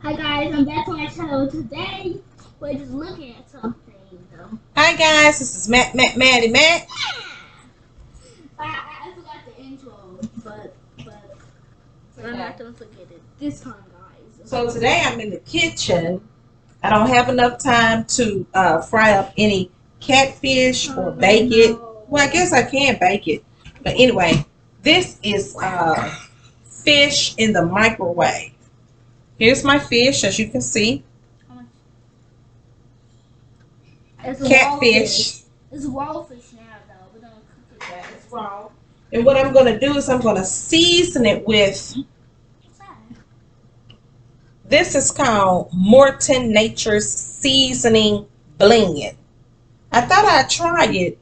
Hi guys, I'm back on my channel. Today we're just looking at something though. Hi guys, this is Maddie Matt. I forgot the intro, but I'm not gonna forget it this time, guys. So today I'm in the kitchen. I don't have enough time to fry up any catfish or bake it. Well, I guess I can bake it. But anyway, this is fish in the microwave. Here's my fish, as you can see. It's Catfish. It's raw fish now, though. We're gonna cook it. It's raw. And what I'm going to do is I'm going to season it with. What's that? This is called Morton Nature's Seasoning Blend. I thought I'd try it.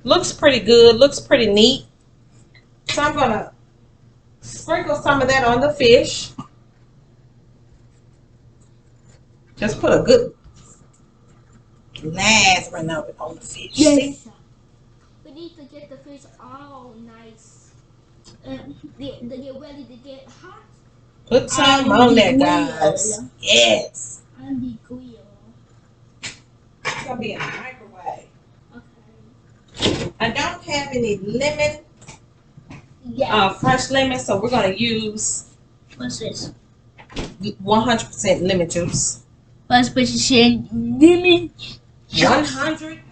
Looks pretty good. Looks pretty neat. So I'm going to sprinkle some of that on the fish. Just put a good lathering of it on the fish. Yes. We need to get the fish all nice. They get ready to get hot. Put some on there, guys. Yes. On the grill. It's going to be in the microwave. Okay. I don't have any lemon, Yeah. fresh lemon, so we're going to use What's this? 100% lemon juice. Let's put in lemon. 100%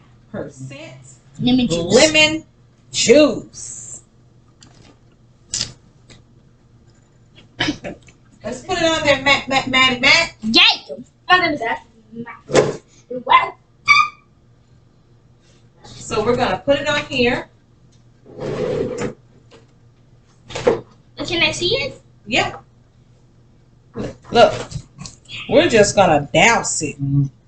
Lemon juice. lemon juice. Let's put it on there, Matt. Yeah. I'm gonna that. Wow. So we're gonna put it on here. Can I see it? Yep. Look, we're just gonna douse it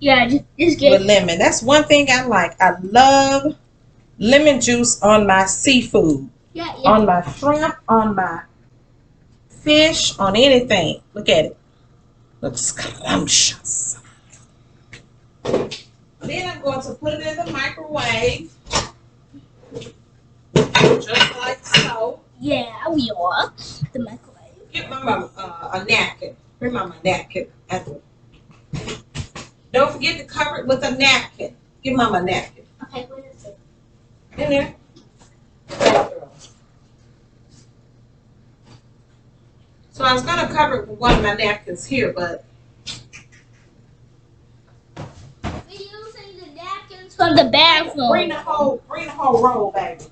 Yeah, just with get lemon. That's one thing I like. I love lemon juice on my seafood, yeah. on my shrimp, on my fish, on anything. Look at it. Looks scrumptious. Then I'm going to put it in the microwave. Just like so. Yeah, we are. The microwave. Get Mama a napkin. Bring Mama a napkin. Don't forget to cover it with a napkin. Give Mama a napkin. Okay, where is it? In there. So I was going to cover it with one of my napkins here, but We're using the napkins from the bathroom. bring the whole roll, baby.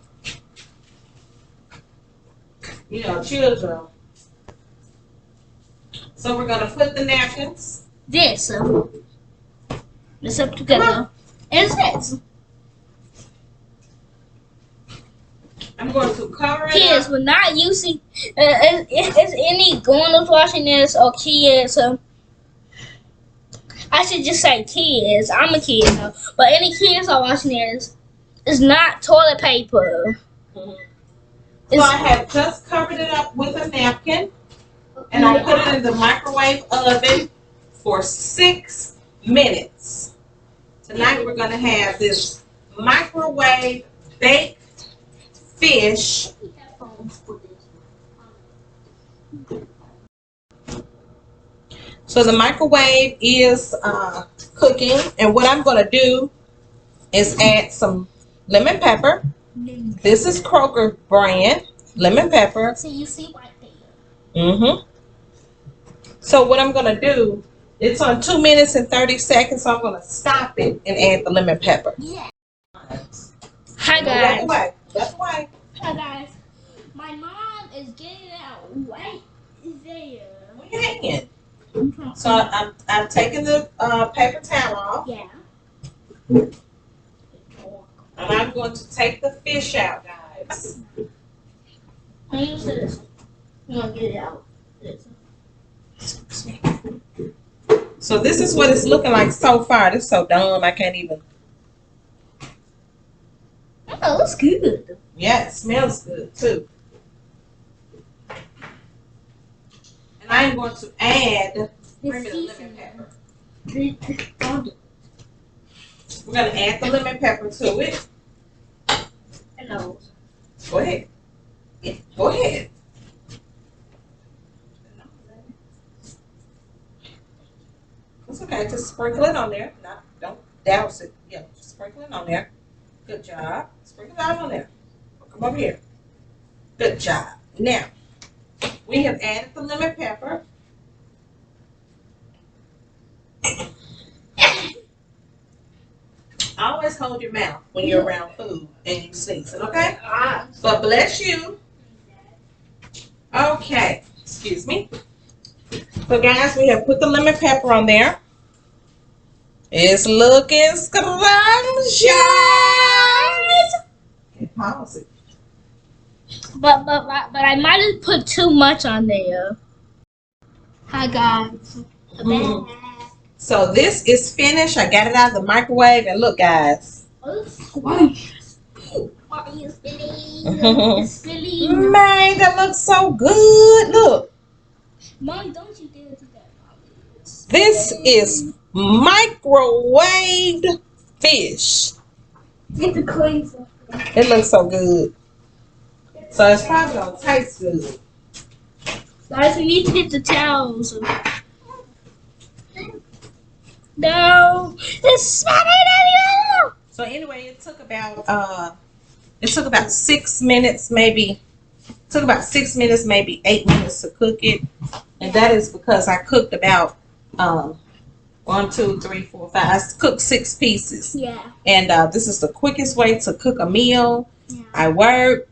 You know, children. So we're gonna put the napkins. This up together. And this. I'm going to cover it Kids, up. we're not using. Is any grown-ups watching this or kids? I should just say kids. I'm a kid, though. But any kids are watching this, it's not toilet paper. So I have just covered it up with a napkin, and I put it in the microwave oven for 6 minutes. Tonight we're gonna have this microwave baked fish. So the microwave is cooking, and what I'm gonna do is add some lemon pepper. This is Kroger brand lemon pepper. So you see right there. Mm-hmm. So what I'm gonna do, it's on 2 minutes and 30 seconds, so I'm gonna stop it and add the lemon pepper. Yeah. Hi That's guys. why. That's why. Hi guys. My mom is getting out right there. Where you hanging? So I'm taking the paper towel off, Yeah. and I'm going to take the fish out, guys. I use this. I'm gonna get it out. So this is what it's looking like so far. This is so dumb, I can't even. Oh, it looks good. Yeah, it smells good too. And I'm going to add bring me the lemon pepper. We're going to add the lemon pepper to it. Hello. Go ahead. Go ahead. It's okay. Just sprinkle it on there. Don't douse it. Yeah, just sprinkle it on there. Good job. Sprinkle it out on there. Come over here. Good job. Now, we have added the lemon pepper. Always hold your mouth when you're around food and you sneezing, okay? But bless you. Okay, excuse me. So guys, we have put the lemon pepper on there. It's looking scrumptious. Okay, pause it. But I might have put too much on there. Hi guys. So this is finished. I got it out of the microwave, and look, guys. It's spilling. Man, that looks so good. Look. Mom, don't you dare do that, Mom. This is microwaved fish. Take the coins off. It looks so good. So it's probably gonna taste good. Guys, we need to get the towels. No, it's smelling everywhere. So anyway, it took about 6 minutes, maybe. It took about 6 minutes, maybe 8 minutes to cook it, and that is because I cooked about 1, 2, 3, 4, 5. I cooked 6 pieces. Yeah. And this is the quickest way to cook a meal. Yeah. I work.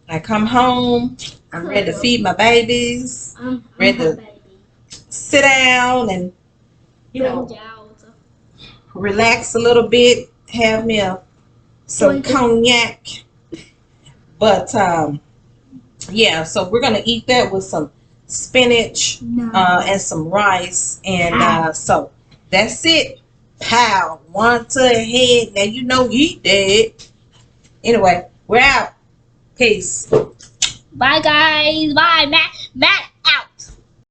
I come home. I'm ready to feed my babies. I'm Ready to sit down and relax a little bit. Have me some cognac. But yeah, so we're gonna eat that with some spinach and some rice, and so that's it. Pow, 1 to the head. Now you know you dead. Anyway, we're out. Peace. Bye guys. Bye, Matt.